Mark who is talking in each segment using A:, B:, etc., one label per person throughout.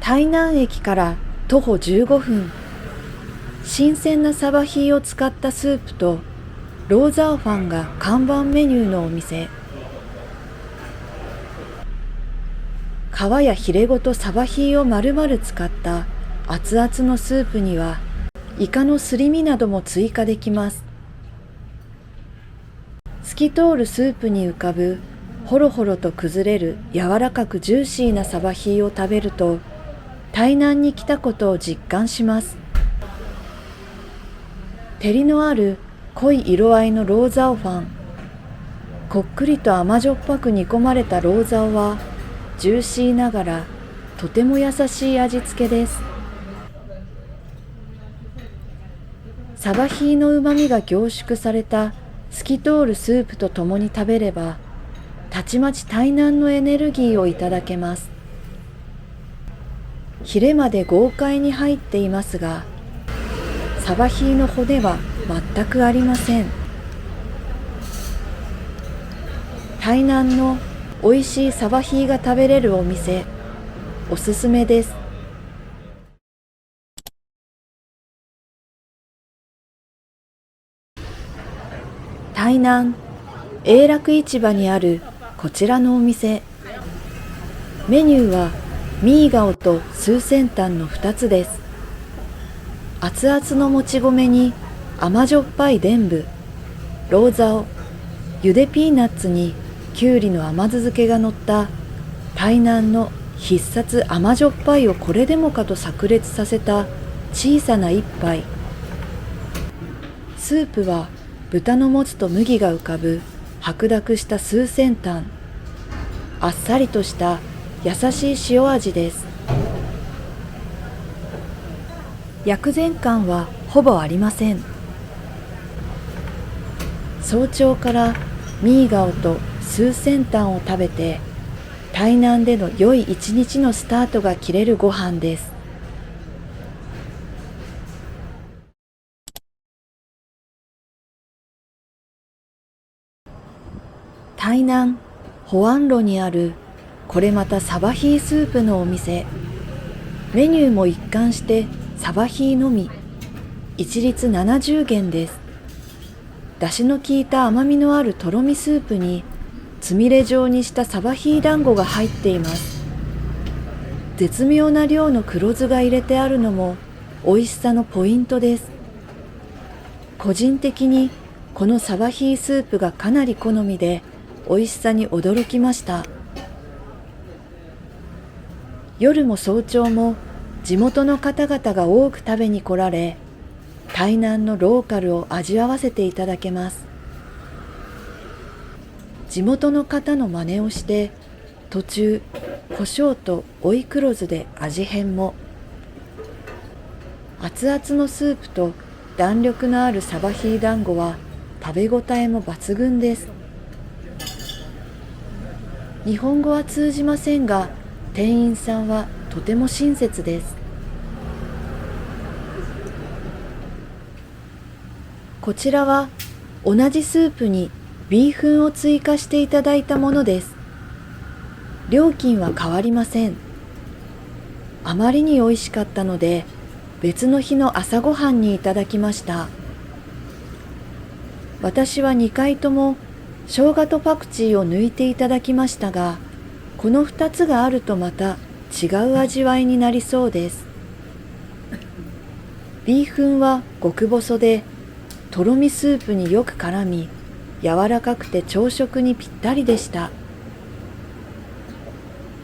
A: 台南駅から徒歩15分、新鮮なサバヒーを使ったスープとローザーファンが看板メニューのお店。皮やヒレごとサバヒーを丸々使った熱々のスープにはイカのすり身なども追加できます。透き通るスープに浮かぶほろほろと崩れる柔らかくジューシーなサバヒーを食べると台南に来たことを実感します。照りのある濃い色合いのローザオファン、こっくりと甘じょっぱく煮込まれたローザオはジューシーながらとても優しい味付けです。サバヒーのうまみが凝縮された透き通るスープとともに食べればたちまち台南のエネルギーをいただけます。ヒレまで豪快に入っていますが、サバヒーの骨は全くありません。台南の美味しいサバヒーが食べれるお店、おすすめです。台南永楽市場にあるこちらのお店、メニューはミーガオとスーセンタンの2つです。熱々のもち米に甘じょっぱい伝部、ローザオ、ゆでピーナッツにきゅうりの甘酢漬けが乗った台南の必殺甘じょっぱいをこれでもかと炸裂させた小さな一杯。スープは豚のもつと麦が浮かぶ白濁したスーセンタン、あっさりとした優しい塩味です。薬膳感はほぼありません。早朝からミーガオとスーセンタンを食べて台南での良い一日のスタートが切れるご飯です。台南保安路にあるこれまたサバヒースープのお店。メニューも一貫してサバヒーのみ、一律70元です。だしの効いた甘みのあるとろみスープにつみれ状にしたサバヒー団子が入っています。絶妙な量の黒酢が入れてあるのも美味しさのポイントです。個人的にこのサバヒースープがかなり好みで美味しさに驚きました。夜も早朝も地元の方々が多く食べに来られ、台南のローカルを味わわせていただけます。地元の方の真似をして途中胡椒と追い黒酢で味変も。熱々のスープと弾力のあるサバヒー団子は食べ応えも抜群です。日本語は通じませんが店員さんはとても親切です。こちらは同じスープにビーフンを追加していただいたものです。料金は変わりません。あまりに美味しかったので別の日の朝ごはんにいただきました。私は2回とも生姜とパクチーを抜いていただきましたが、この2つがあるとまた違う味わいになりそうです。ビーフンは極細でとろみスープによく絡み、柔らかくて朝食にぴったりでした。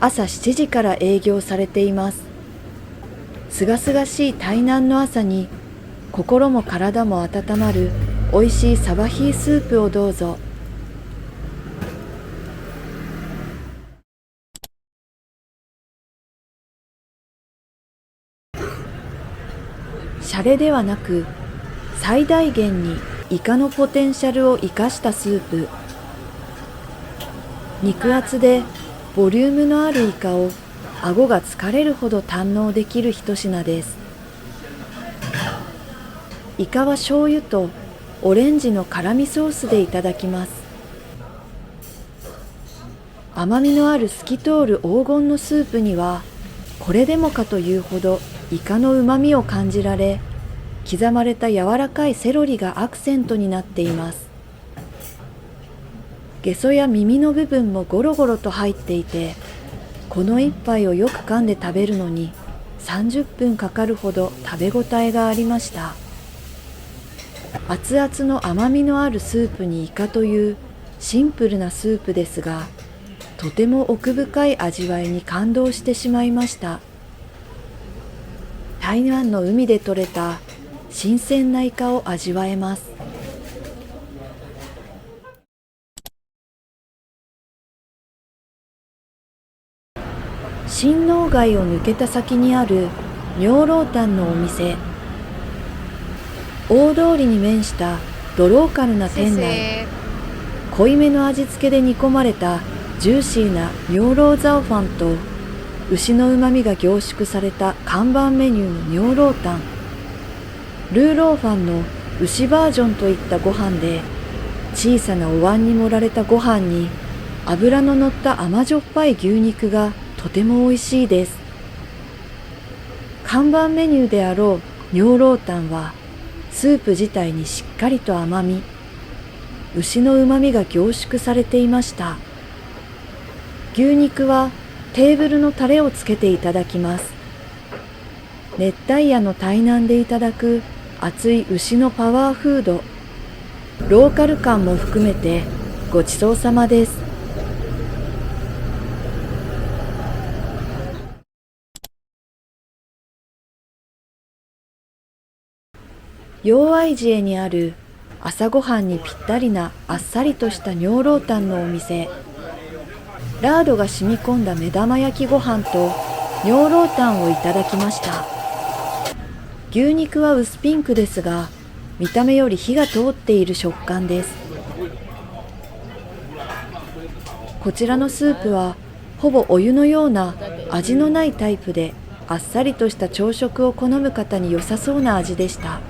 A: 朝7時から営業されています。すがすがしい台南の朝に心も体も温まる美味しいサバヒースープをどうぞ。シャレではなく最大限にイカのポテンシャルを生かしたスープ。肉厚でボリュームのあるイカを顎が疲れるほど堪能できる一品です。イカは醤油とオレンジの辛味ソースでいただきます。甘みのある透き通る黄金のスープにはこれでもかというほどイカの旨味を感じられ、刻まれた柔らかいセロリがアクセントになっています。ゲソや耳の部分もゴロゴロと入っていて、この一杯をよく噛んで食べるのに30分かかるほど食べ応えがありました。熱々の甘みのあるスープにイカというシンプルなスープですが、とても奥深い味わいに感動してしまいました。台湾の海で採れた新鮮なイカを味わえます。新農街を抜けた先にある尿老丹のお店。大通りに面したドローカルな店内。濃いめの味付けで煮込まれたジューシーな尿老ザオファンと牛の旨味が凝縮された看板メニューの尿老丹、ルーローファンの牛バージョンといったご飯で、小さなお椀に盛られたご飯に脂の乗った甘じょっぱい牛肉がとても美味しいです。看板メニューであろう尿老丹はスープ自体にしっかりと甘み、牛の旨味が凝縮されていました。牛肉はテーブルのタレをつけていただきます。熱帯夜の台南でいただく熱い牛のパワーフード、ローカル感も含めてごちそうさまです。陽愛寺へにある朝ごはんにぴったりなあっさりとした尿老丹のお店。ラードが染み込んだ目玉焼きご飯と尿老丹をいただきました。牛肉は薄ピンクですが、見た目より火が通っている食感です。こちらのスープはほぼお湯のような味のないタイプで、あっさりとした朝食を好む方に良さそうな味でした。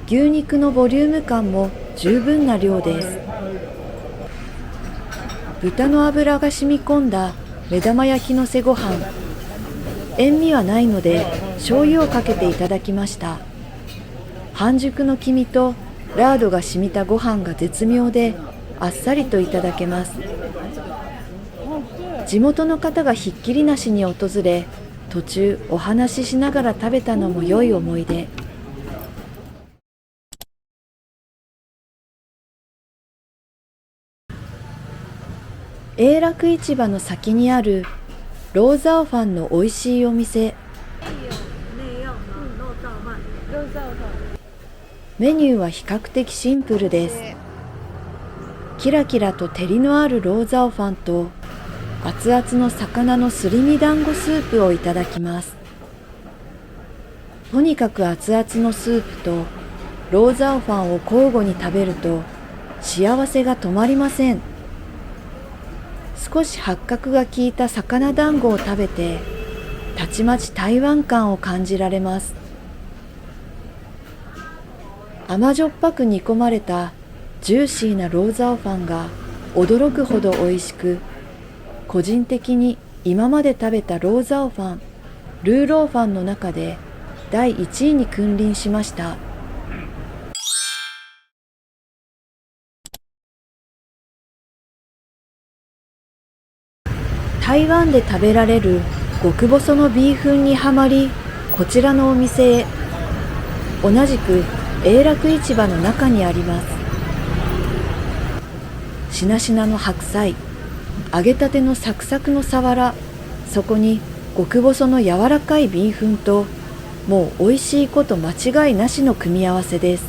A: 牛肉のボリューム感も十分な量です。豚の脂が染み込んだ目玉焼きのせご飯。塩味はないので醤油をかけていただきました。半熟の黄身とラードが染みたご飯が絶妙で、あっさりといただけます。地元の方がひっきりなしに訪れ、途中お話ししながら食べたのも良い思い出。永楽市場の先にあるローザオファンの美味しいお店。メニューは比較的シンプルです。キラキラと照りのあるローザオファンと熱々の魚のすり身団子スープをいただきます。とにかく熱々のスープとローザオファンを交互に食べると幸せが止まりません。少し八角が効いた魚団子を食べて、たちまち台湾感を感じられます。甘じょっぱく煮込まれたジューシーなローザオファンが驚くほど美味しく、個人的に今まで食べたローザオファン、ルーローファンの中で第1位に君臨しました。台湾で食べられる極細のビーフンにはまり、こちらのお店へ。同じく永楽市場の中にあります。しなしなの白菜、揚げたてのサクサクのさわら、そこに極細の柔らかいビーフンと、もう美味しいこと間違いなしの組み合わせです。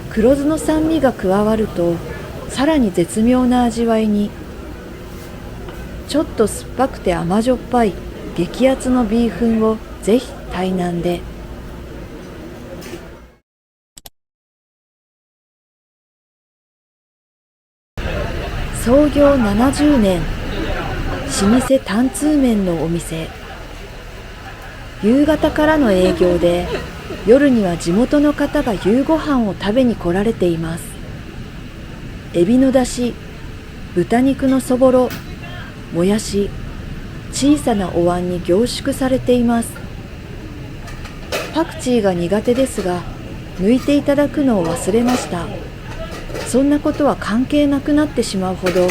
A: 黒酢の酸味が加わると、さらに絶妙な味わいに。ちょっと酸っぱくて甘じょっぱい激アツのビーフンをぜひ台南で。創業70年、老舗担々麺のお店。夕方からの営業で、夜には地元の方が夕ご飯を食べに来られています。エビのだし、豚肉のそぼろ、もやし、小さなお椀に凝縮されています。パクチーが苦手ですが、抜いていただくのを忘れました。そんなことは関係なくなってしまうほど、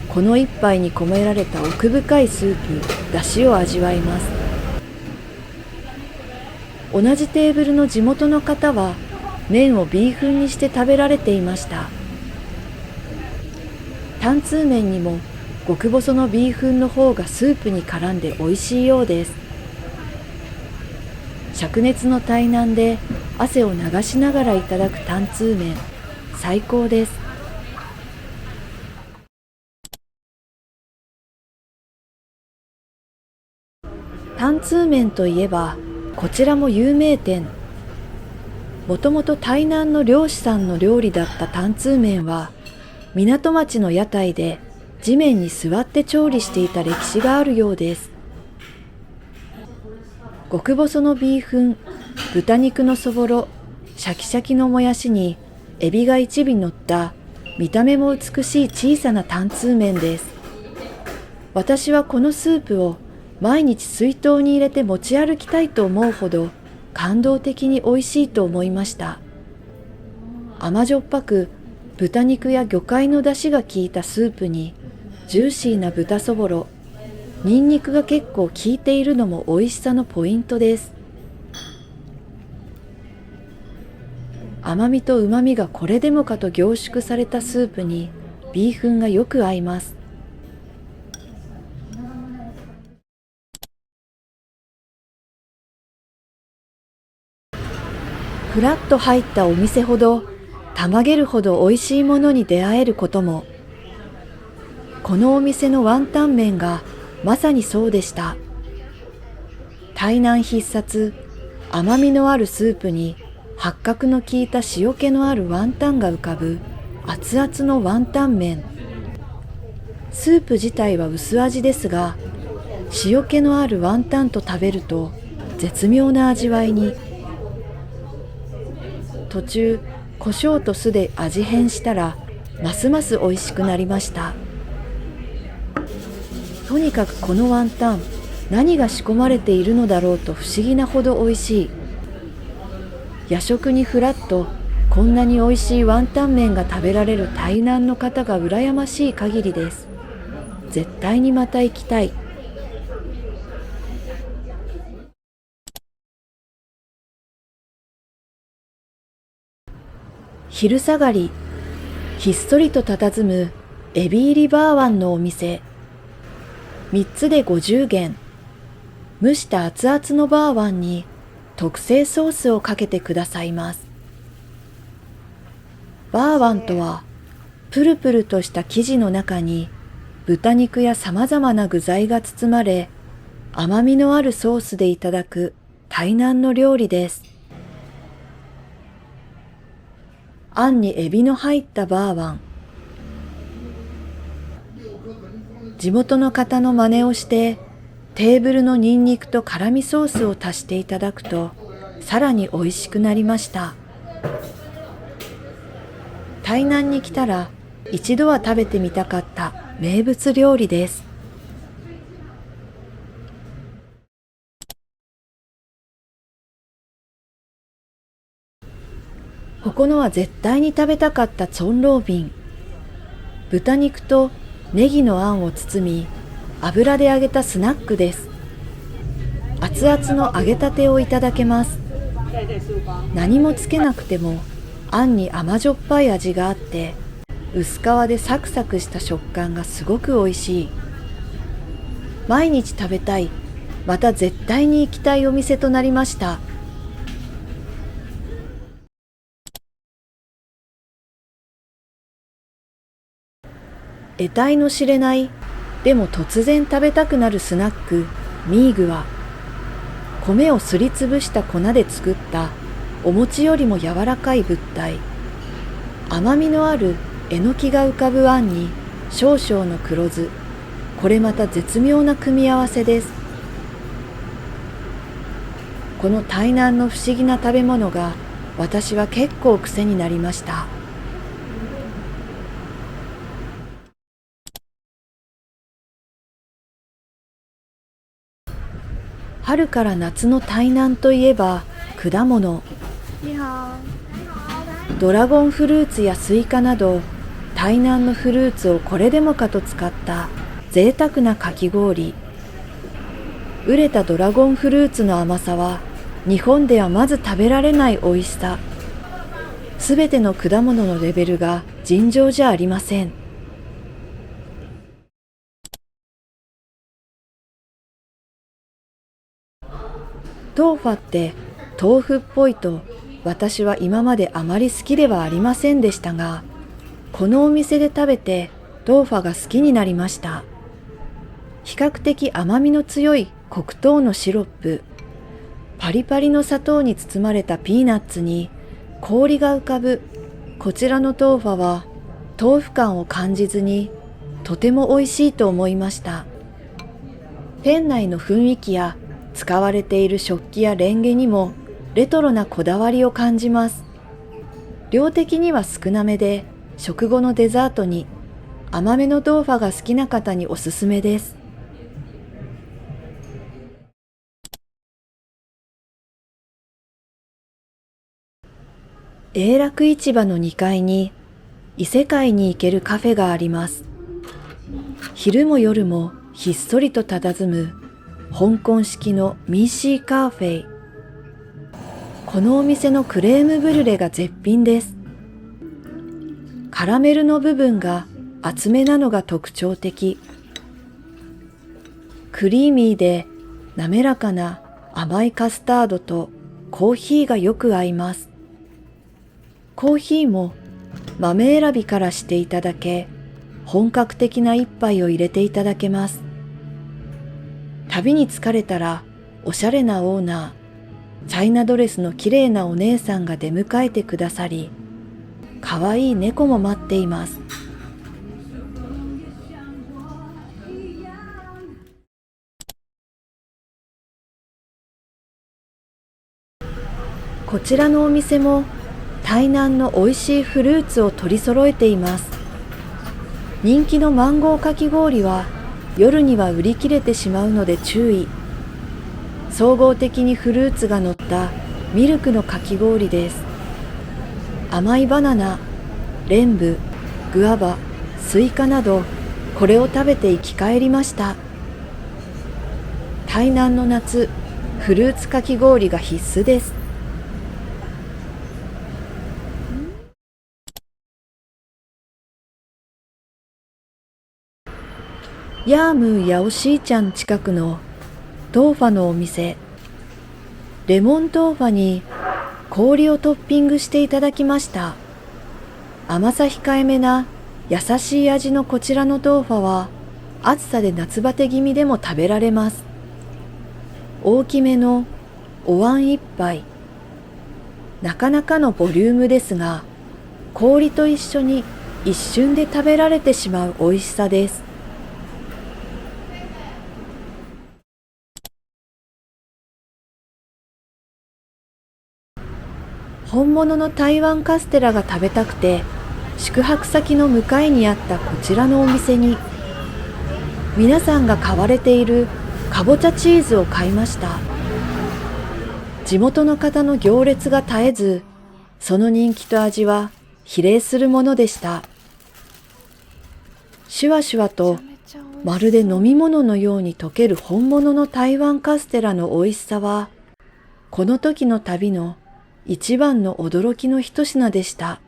A: この一杯に込められた奥深いスープ、だしを味わいます。同じテーブルの地元の方は、麺をビーフンにして食べられていました。担々麺にも極細のビーフンの方がスープに絡んで美味しいようです。灼熱の台南で汗を流しながらいただく担々麺、最高です。担々麺といえば、こちらも有名店。もともと台南の漁師さんの料理だった担々麺は、港町の屋台で地面に座って調理していた歴史があるようです。極細のビーフン、豚肉のそぼろ、シャキシャキのもやしにエビが一尾乗った見た目も美しい小さな担々麺です。私はこのスープを毎日水筒に入れて持ち歩きたいと思うほど感動的に美味しいと思いました。甘じょっぱく豚肉や魚介の出汁が効いたスープにジューシーな豚そぼろ、ニンニクが結構効いているのも美味しさのポイントです。甘みと旨みがこれでもかと凝縮されたスープにビーフンがよく合います。ふらっと入ったお店ほどたまげるほど美味しいものに出会えることも。このお店のワンタン麺がまさにそうでした。台南必殺、甘みのあるスープに八角の効いた塩気のあるワンタンが浮かぶ熱々のワンタン麺。スープ自体は薄味ですが、塩気のあるワンタンと食べると絶妙な味わいに。途中、胡椒と酢で味変したらますます美味しくなりました。とにかくこのワンタン、何が仕込まれているのだろうと不思議なほど美味しい。夜食にふらっとこんなに美味しいワンタン麺が食べられる台南の方が羨ましい限りです。絶対にまた行きたい。昼下がり、ひっそりと佇むエビ入りバーワンのお店。3つで50元。蒸した熱々のバーワンに特製ソースをかけてくださいます。バーワンとは、プルプルとした生地の中に豚肉や様々な具材が包まれ、甘みのあるソースでいただく台南の料理です。あんにエビの入ったバーワン。地元の方の真似をして、テーブルのニンニクと辛味ソースを足していただくと、さらに美味しくなりました。台南に来たら、一度は食べてみたかった名物料理です。ここのは絶対に食べたかったツォンロービン。豚肉とネギのあんを包み、油で揚げたスナックです。熱々の揚げたてをいただけます。何もつけなくても、あんに甘じょっぱい味があって、薄皮でサクサクした食感がすごく美味しい。毎日食べたい、また絶対に行きたいお店となりました。得体の知れない、でも突然食べたくなるスナック、ミーグは、米をすりつぶした粉で作ったお餅よりも柔らかい物体。甘みのあるえのきが浮かぶあんに少々の黒酢。これまた絶妙な組み合わせです。この台南の不思議な食べ物が私は結構癖になりました。春から夏の台南といえば果物。ドラゴンフルーツやスイカなど台南のフルーツをこれでもかと使った贅沢なかき氷。熟れたドラゴンフルーツの甘さは日本ではまず食べられない美味しさ。すべての果物のレベルが尋常じゃありません。トーファって豆腐っぽいと私は今まであまり好きではありませんでしたが、このお店で食べてトーファが好きになりました。比較的甘みの強い黒糖のシロップ、パリパリの砂糖に包まれたピーナッツに氷が浮かぶこちらのトーファは豆腐感を感じずにとても美味しいと思いました。店内の雰囲気や使われている食器やレンゲにもレトロなこだわりを感じます。量的には少なめで食後のデザートに甘めのトーファが好きな方におすすめです。永楽市場の2階に異世界に行けるカフェがあります。昼も夜もひっそりと佇む香港式のミーシーカーフェ。このお店のクレームブリュレが絶品です。カラメルの部分が厚めなのが特徴的。クリーミーで滑らかな甘いカスタードとコーヒーがよく合います。コーヒーも豆選びからしていただけ、本格的な一杯を入れていただけます。旅に疲れたらおしゃれなオーナー、チャイナドレスの綺麗なお姉さんが出迎えてくださり、かわいい猫も待っています。こちらのお店も台南の美味しいフルーツを取り揃えています。人気のマンゴーかき氷は夜には売り切れてしまうので注意。総合的にフルーツが乗ったミルクのかき氷です。甘いバナナ、レンブ、グアバ、スイカなどこれを食べて生き返りました。台南の夏、フルーツかき氷が必須です。ヤームーやおしーちゃん近くのトーファのお店。レモントーファに氷をトッピングしていただきました。甘さ控えめな優しい味のこちらのトーファは暑さで夏バテ気味でも食べられます。大きめのお椀一杯。なかなかのボリュームですが、氷と一緒に一瞬で食べられてしまう美味しさです。本物の台湾カステラが食べたくて、宿泊先の向かいにあったこちらのお店に、皆さんが買われているかぼちゃチーズを買いました。地元の方の行列が絶えず、その人気と味は比例するものでした。シュワシュワとまるで飲み物のように溶ける本物の台湾カステラの美味しさは、この時の旅の一番の驚きの一品でした。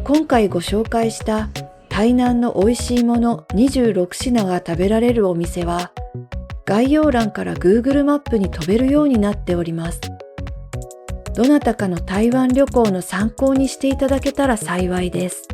A: 今回ご紹介した台南の美味しいもの26品が食べられるお店は、概要欄から Google マップに飛べるようになっております。どなたかの台湾旅行の参考にしていただけたら幸いです。